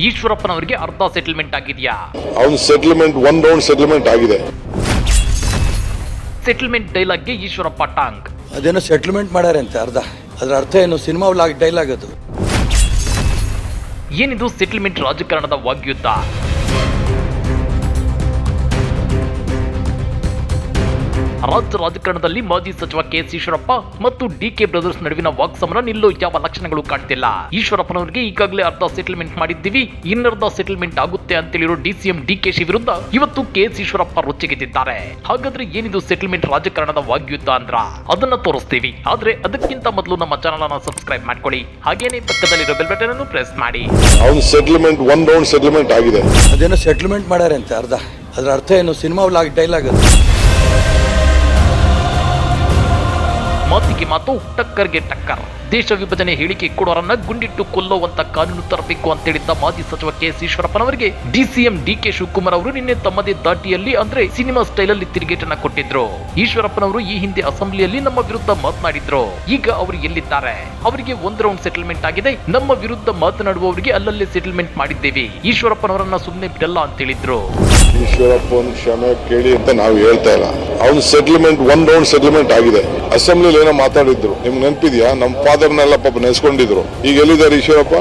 ಈಶ್ವರಪ್ಪನವರಿಗೆ ಅರ್ಧ ಸೆಟಲ್ಮೆಂಟ್ ಆಗಿದೆಯಾ? ಅವನು ಸೆಟಲ್ಮೆಂಟ್ ಒನ್ ರೌಂಡ್ ಸೆಟಲ್ಮೆಂಟ್ ಆಗಿದೆ. ಸೆಟಲ್ಮೆಂಟ್ ಡೈಲಾಗ್ಗೆ ಈಶ್ವರಪ್ಪ ಟಾಂಗ್. ಅದೇನೋ ಸೆಟಲ್ಮೆಂಟ್ ಮಾಡ್ಯಾರೆ ಅಂತ ಅದರ ಅರ್ಥ ಏನು? ಸಿನಿಮಾ ಡೈಲಾಗ್ ಅದು. ಏನಿದು ಸೆಟಲ್ಮೆಂಟ್ ರಾಜಕಾರಣದ ವಾಗ್ಯುದ್ಧ? ರಾಜ್ಯ ರಾಜಕಾರಣದಲ್ಲಿ ಮಾಜಿ ಸಚಿವ ಕೆಎಸ್ ಈಶ್ವರಪ್ಪ ಮತ್ತು ಡಿಕೆ ಬ್ರದರ್ಸ್ ನಡುವಿನ ವಾಕ್ಸಮರ ನಿಲ್ಲೋ ಯಾವ ಲಕ್ಷಣಗಳು ಕಾಣ್ತಿಲ್ಲ. ಈಶ್ವರಪ್ಪನವರಿಗೆ ಈಗಾಗಲೇ ಅರ್ಧ ಸೆಟಲ್ಮೆಂಟ್ ಮಾಡಿದ್ದೀವಿ, ಇನ್ನರ್ಧ ಸೆಟಲ್ಮೆಂಟ್ ಆಗುತ್ತೆ ಅಂತೇಳಿರೋ ಡಿಸಿಎಂ ಡಿಕೆಶಿ ವಿರುದ್ಧ ಇವತ್ತು ಕೆಎಸ್ ಈಶ್ವರಪ್ಪ ರೊಚ್ಚಿಗೆದ್ದಿದ್ದಾರೆ. ಹಾಗಾದ್ರೆ ಏನಿದು ಸೆಟಲ್ಮೆಂಟ್ ರಾಜಕಾರಣದ ವಾಗ್ಯುದ್ಧ ಅಂದ್ರ ಅದನ್ನ ತೋರಿಸ್ತೀವಿ. ಆದ್ರೆ ಅದಕ್ಕಿಂತ ಮೊದಲು ನಮ್ಮ ಚಾನಲ್ ಅನ್ನು ಸಬ್ಸ್ಕ್ರೈಬ್ ಮಾಡ್ಕೊಳ್ಳಿ, ಹಾಗೇನೆ ಪಕ್ಕದಲ್ಲಿರೋ ಬೆಲ್ ಬಟನ್ ಅನ್ನು ಪ್ರೆಸ್ ಮಾಡಿ. ಅವನು ಸೆಟಲ್ಮೆಂಟ್ ಒನ್ ರೌಂಡ್ ಸೆಟಲ್ಮೆಂಟ್ ಆಗಿದೆ. ಅದೇನೋ ಸೆಟಲ್ಮೆಂಟ್ ಮಾಡ್ಯಾರೆ ಅಂತ ಅದರ ಅರ್ಥ ಏನು? ಸಿನಿಮಾ ಡೈಲಾಗ್ ಅದು. ಮಾತಿಗೆ ಮಾತು, ಟಕ್ಕರ್ಗೆ ಟಕ್ಕರ್. ದೇಶ ವಿಭಜನೆ ಹೇಳಿಕೆ ಕೊಡೋರನ್ನ ಗುಂಡಿಟ್ಟು ಕೊಲ್ಲುವಂತ ಕಾನೂನು ತರಬೇಕು ಅಂತ ಹೇಳಿದ್ದ ಮಾಜಿ ಸಚಿವ ಕೆಎಸ್ ಈಶ್ವರಪ್ಪನವರಿಗೆ ಡಿಸಿಎಂ ಡಿಕೆ ಶಿವಕುಮಾರ್ ಅವರು ನಿನ್ನೆ ತಮ್ಮದೇ ದಾಟಿಯಲ್ಲಿ ಅಂದ್ರೆ ಸಿನಿಮಾ ಸ್ಟೈಲ್ ಅಲ್ಲಿ ತಿರುಗೇಟನ್ನ ಕೊಟ್ಟಿದ್ರು. ಈಶ್ವರಪ್ಪನವರು ಈ ಹಿಂದೆ ಅಸೆಂಬ್ಲಿಯಲ್ಲಿ ನಮ್ಮ ವಿರುದ್ಧ ಮಾತನಾಡಿದ್ರು. ಈಗ ಅವರು ಎಲ್ಲಿದ್ದಾರೆ? ಅವರಿಗೆ ಒಂದು ರೌಂಡ್ ಸೆಟಲ್ಮೆಂಟ್ ಆಗಿದೆ, ನಮ್ಮ ವಿರುದ್ಧ ಮಾತನಾಡುವವರಿಗೆ ಅಲ್ಲಲ್ಲೇ ಸೆಟಲ್ಮೆಂಟ್ ಮಾಡಿದ್ದೇವೆ, ಈಶ್ವರಪ್ಪನವರನ್ನ ಸುಮ್ಮನೆ ಬಿಡಲ್ಲ ಅಂತ ಹೇಳಿದ್ರು. ಈಶ್ವರಪ್ಪನ ಕ್ಷಮೆ ಕೇಳಿ ಅಂತ ನಾವು ಹೇಳ್ತಾ ಇಲ್ಲ. ಅವನು ಸೆಟಲ್ಮೆಂಟ್ ಒನ್ ರೌಂಡ್ ಸೆಟಲ್ಮೆಂಟ್ ಆಗಿದೆ. ಅಸೆಂಬ್ಲಿ ಏನೋ ಮಾತಾಡಿದ್ರು, ನಿಮ್ಗೆ ನೆನಪಿದ್ಯಾ? ನಮ್ಮ ಫಾದರ್ನೆಲ್ಲ ಪಾಪ ನೆನೆಸ್ಕೊಂಡಿದ್ರು. ಈಗ ಎಲ್ಲಿದ್ದಾರೆ ಈಶ್ವರಪ್ಪ?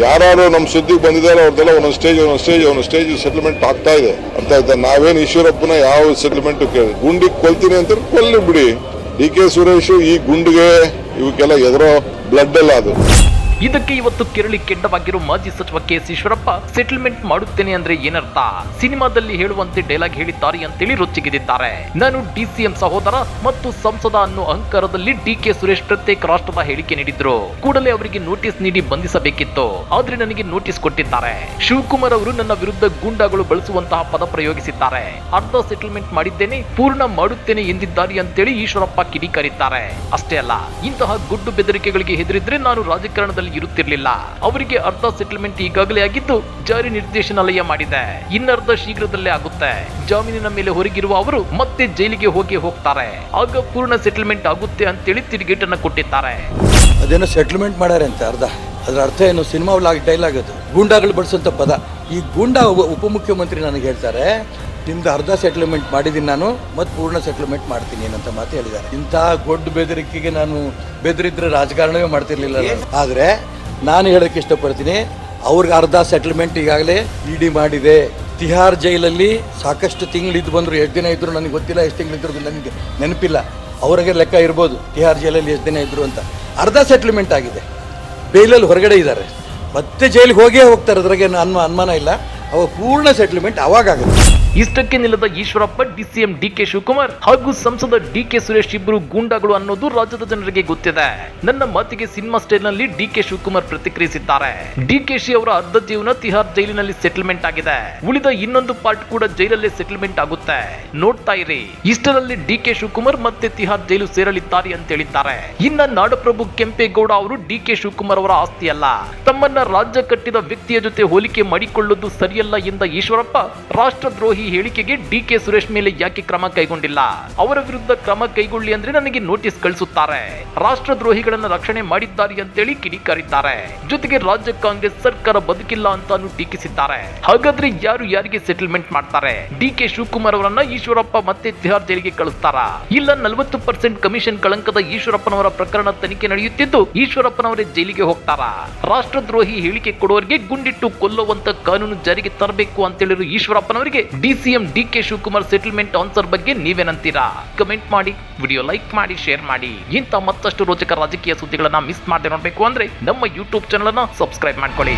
ಯಾರು ನಮ್ಮ ಸುದ್ದಿಗೆ ಬಂದಿದ್ದಾರೆ ಅವ್ರದ್ದೆಲ್ಲ ಒಂದೊಂದು ಸ್ಟೇಜ್ ಸೆಟಲ್ಮೆಂಟ್ ಆಗ್ತಾ ಇದೆ. ಅರ್ಥ ಆಯ್ತಾ? ನಾವೇನು ಈಶ್ವರಪ್ಪನ ಯಾವ ಸೆಟಲ್ಮೆಂಟ್ ಕೇಳಿ ಗುಂಡಿಗೆ ಕೊಲ್ತೀನಿ ಅಂತ ಕೊಲ್ಲಿ ಬಿಡಿ. ಡಿ.ಕೆ. ಸುರೇಶ್ ಈ ಗುಂಡಿಗೆ ಇವಕ್ಕೆಲ್ಲ ಎದುರೋ ಬ್ಲಡ್ ಎಲ್ಲ ಅದು. ಇದಕ್ಕೆ ಇವತ್ತು ಕೆರಳಿ ಕೆಂಡವಾಗಿರೋ ಮಾಜಿ ಸಚಿವ ಕೆಎಸ್ ಈಶ್ವರಪ್ಪ ಸೆಟಲ್ಮೆಂಟ್ ಮಾಡುತ್ತೇನೆ ಅಂದ್ರೆ ಏನರ್ಥ? ಸಿನಿಮಾದಲ್ಲಿ ಹೇಳುವಂತೆ ಡೈಲಾಗ್ ಹೇಳಿದ್ದಾರೆ ಅಂತೇಳಿ ರೊಚ್ಚಿಗೆದಿದ್ದಾರೆ. ನಾನು ಡಿಸಿಎಂ ಸಹೋದರ ಮತ್ತು ಸಂಸದ ಅನ್ನೋ ಅಹಂಕಾರದಲ್ಲಿ ಡಿಕೆ ಸುರೇಶ್ ಪ್ರತ್ಯೇಕ ರಾಷ್ಟ್ರದ ಹೇಳಿಕೆ ನೀಡಿದ್ರು. ಕೂಡಲೇ ಅವರಿಗೆ ನೋಟಿಸ್ ನೀಡಿ ಬಂಧಿಸಬೇಕಿತ್ತು, ಆದ್ರೆ ನನಗೆ ನೋಟಿಸ್ ಕೊಟ್ಟಿದ್ದಾರೆ. ಶಿವಕುಮಾರ್ ಅವರು ನನ್ನ ವಿರುದ್ಧ ಗೂಂಡಾಗಳು ಬಳಸುವಂತಹ ಪದ ಪ್ರಯೋಗಿಸಿದ್ದಾರೆ. ಅರ್ಧ ಸೆಟಲ್ಮೆಂಟ್ ಮಾಡಿದ್ದೇನೆ, ಪೂರ್ಣ ಮಾಡುತ್ತೇನೆ ಎಂದಿದ್ದಾರೆ ಅಂತೇಳಿ ಈಶ್ವರಪ್ಪ ಕಿಡಿಕಾರಿದ್ದಾರೆ. ಅಷ್ಟೇ ಅಲ್ಲ, ಇಂತಹ ಗುಡ್ಡು ಬೆದರಿಕೆಗಳಿಗೆ ಹೆದರಿದ್ರೆ ನಾನು ರಾಜಕಾರಣದಲ್ಲಿ ಇರುತ್ತಿರಲಿಲ್ಲ. ಅವರಿಗೆ ಅರ್ಧ ಸೆಟಲ್ಮೆಂಟ್ ಈಗಾಗಲೇ ಆಗಿದ್ದು ಜಾರಿ ನಿರ್ದೇಶನಾಲಯ ಮಾಡಿದೆ, ಇನ್ನರ್ಧ ಶೀಘ್ರದಲ್ಲೇ ಆಗುತ್ತೆ. ಜಾಮೀನಿನ ಮೇಲೆ ಹೊರಗಿರುವ ಅವರು ಮತ್ತೆ ಜೈಲಿಗೆ ಹೋಗ್ತಾರೆ, ಆಗ ಪೂರ್ಣ ಸೆಟಲ್ಮೆಂಟ್ ಆಗುತ್ತೆ ಅಂತೇಳಿ ತಿರುಗೇಟನ್ನ ಕೊಟ್ಟಿದ್ದಾರೆ. ಅದೇನೋ ಸೆಟಲ್ಮೆಂಟ್ ಮಾಡ್ಯಾರೆ ಅಂತ ಅದರ ಅರ್ಥ ಏನು? ಸಿನಿಮಾ ಡೈಲಾಗ್ ಅದು. ಗೂಂಡಾಗಳು ಬಳಸುವಂತ ಪದ. ಈ ಗೂಂಡಾ ಉಪಮುಖ್ಯಮಂತ್ರಿ ನನಗೆ ಹೇಳ್ತಾರೆ, ನಿಮ್ದು ಅರ್ಧ ಸೆಟಲ್ಮೆಂಟ್ ಮಾಡಿದ್ದೀನಿ ನಾನು, ಮತ್ತೆ ಪೂರ್ಣ ಸೆಟಲ್ಮೆಂಟ್ ಮಾಡ್ತೀನಿ ಏನಂತ ಮಾತು ಹೇಳಿದ್ದಾರೆ. ಇಂತಹ ದೊಡ್ಡ ಬೆದರಿಕೆಗೆ ನಾನು ಬೆದರಿದ್ರೆ ರಾಜಕಾರಣವೇ ಮಾಡ್ತಿರ್ಲಿಲ್ಲ. ಆದರೆ ನಾನು ಹೇಳೋಕ್ಕೆ ಇಷ್ಟಪಡ್ತೀನಿ, ಅವ್ರಿಗೆ ಅರ್ಧ ಸೆಟಲ್ಮೆಂಟ್ ಈಗಾಗಲೇ ಇಡಿ ಮಾಡಿದೆ. ತಿಹಾರ್ ಜೈಲಲ್ಲಿ ಸಾಕಷ್ಟು ತಿಂಗಳಿದ್ದು ಬಂದರು. ಎಷ್ಟು ದಿನ ಇದ್ರು ನನಗೆ ಗೊತ್ತಿಲ್ಲ, ಎಷ್ಟು ತಿಂಗಳಿದ್ರು ನನಗೆ ನೆನಪಿಲ್ಲ. ಅವ್ರಿಗೆ ಲೆಕ್ಕ ಇರ್ಬೋದು ತಿಹಾರ್ ಜೈಲಲ್ಲಿ ಎಷ್ಟು ದಿನ ಇದ್ರು ಅಂತ. ಅರ್ಧ ಸೆಟಲ್ಮೆಂಟ್ ಆಗಿದೆ, ಬೇಲಲ್ಲಿ ಹೊರಗಡೆ ಇದ್ದಾರೆ, ಮತ್ತೆ ಜೈಲಿಗೆ ಹೋಗ್ತಾರೆ. ಅದ್ರಾಗೆ ಅನುಮಾನ ಇಲ್ಲ. ಅವಾಗ ಪೂರ್ಣ ಸೆಟಲ್ಮೆಂಟ್ ಅವಾಗುತ್ತೆ. ಇಷ್ಟಕ್ಕೆ ನಿಲ್ಲದ ಈಶ್ವರಪ್ಪ ಡಿಸಿಎಂ ಡಿಕೆ ಶಿವಕುಮಾರ್ ಹಾಗೂ ಸಂಸದ ಡಿಕೆ ಸುರೇಶ್ ಇಬ್ಬರು ಗೂಂಡಾಗಳು ಅನ್ನೋದು ರಾಜ್ಯದ ಜನರಿಗೆ ಗೊತ್ತಿದೆ. ನನ್ನ ಮಾತಿಗೆ ಸಿನಿಮಾ ಸ್ಟೈಲ್ ನಲ್ಲಿ ಡಿಕೆ ಶಿವಕುಮಾರ್ ಪ್ರತಿಕ್ರಿಯಿಸಿದ್ದಾರೆ. ಡಿಕೆಶಿ ಅವರ ಅರ್ಧ ಜೀವನ ತಿಹಾರ್ ಜೈಲಿನಲ್ಲಿ ಸೆಟಲ್ಮೆಂಟ್ ಆಗಿದೆ, ಉಳಿದ ಇನ್ನೊಂದು ಪಾರ್ಟ್ ಕೂಡ ಜೈಲಲ್ಲೇ ಸೆಟಲ್ಮೆಂಟ್ ಆಗುತ್ತೆ, ನೋಡ್ತಾ ಇರಿ. ಇಷ್ಟರಲ್ಲಿ ಡಿಕೆ ಶಿವಕುಮಾರ್ ಮತ್ತೆ ತಿಹಾರ್ ಜೈಲು ಸೇರಲಿದ್ದಾರೆ ಅಂತ ಹೇಳಿದ್ದಾರೆ. ಇನ್ನ ನಾಡಪ್ರಭು ಕೆಂಪೇಗೌಡ ಅವರು ಡಿಕೆ ಶಿವಕುಮಾರ್ ಅವರ ಆಸ್ತಿ ಅಲ್ಲ, ತಮ್ಮನ್ನ ರಾಜ್ಯ ಕಟ್ಟಿದ ವ್ಯಕ್ತಿಯ ಜೊತೆ ಹೋಲಿಕೆ ಮಾಡಿಕೊಳ್ಳುವುದು ಸರಿಯಲ್ಲ ಎಂದ ಈಶ್ವರಪ್ಪ, ರಾಷ್ಟ್ರದ್ರೋಹಿ ಹೇಳಿಕೆಗೆ ಡಿಕೆ ಸುರೇಶ್ ಮೇಲೆ ಯಾಕೆ ಕ್ರಮ ಕೈಗೊಂಡಿಲ್ಲ? ಅವರ ವಿರುದ್ಧ ಕ್ರಮ ಕೈಗೊಳ್ಳಿ ಅಂದ್ರೆ ನನಗೆ ನೋಟಿಸ್ ಕಳಿಸುತ್ತಾರೆ. ರಾಷ್ಟ್ರದ್ರೋಹಿಗಳನ್ನ ರಕ್ಷಣೆ ಮಾಡಿದ್ದಾರೆ ಅಂತೇಳಿ ಕಿಡಿಕಾರಿದ್ದಾರೆ. ಜೊತೆಗೆ ರಾಜ್ಯ ಕಾಂಗ್ರೆಸ್ ಸರ್ಕಾರ ಬದುಕಿಲ್ಲ ಅಂತಾನು ಟೀಕಿಸಿದ್ದಾರೆ. ಹಾಗಾದ್ರೆ ಯಾರು ಯಾರಿಗೆ ಸೆಟಲ್ಮೆಂಟ್ ಮಾಡ್ತಾರೆ? ಡಿಕೆ ಶಿವಕುಮಾರ್ ಅವರನ್ನ ಈಶ್ವರಪ್ಪ ಮತ್ತೆ ತಿಹಾರ್ ಜೈಲಿಗೆ ಕಳಿಸ್ತಾರಾ? ಇಲ್ಲ 40% ಕಮಿಷನ್ ಕಳಂಕದ ಈಶ್ವರಪ್ಪನವರ ಪ್ರಕರಣ ತನಿಖೆ ನಡೆಯುತ್ತಿದ್ದು ಈಶ್ವರಪ್ಪನವರೇ ಜೈಲಿಗೆ ಹೋಗ್ತಾರಾ? ರಾಷ್ಟ್ರದ್ರೋಹಿ ಹೇಳಿಕೆ ಕೊಡುವವರಿಗೆ ಗುಂಡಿಟ್ಟು ಕೊಲ್ಲುವಂತ ಕಾನೂನು ಜಾರಿಗೆ ತರಬೇಕು ಅಂತೇಳಿರೋ ಈಶ್ವರಪ್ಪನವರಿಗೆ DCM DK Shivakumar settlement answer ಬಗ್ಗೆ ನೀವೇನಂತೀರಾ? ಕಮೆಂಟ್ ಮಾಡಿ, ವಿಡಿಯೋ ಲೈಕ್ ಮಾಡಿ, ಶೇರ್ ಮಾಡಿ. ಇಂಥ ಮತ್ತಷ್ಟು ರೋಚಕ ರಾಜಕೀಯ ಸುದ್ದಿಗಳನ್ನ ಮಿಸ್ ಮಾಡದೆ ನೋಡಬೇಕು ಅಂದ್ರೆ ನಮ್ಮ ಯೂಟ್ಯೂಬ್ ಚಾನಲ್ ಅನ್ನ ಸಬ್ಸ್ಕ್ರೈಬ್ ಮಾಡ್ಕೊಳ್ಳಿ.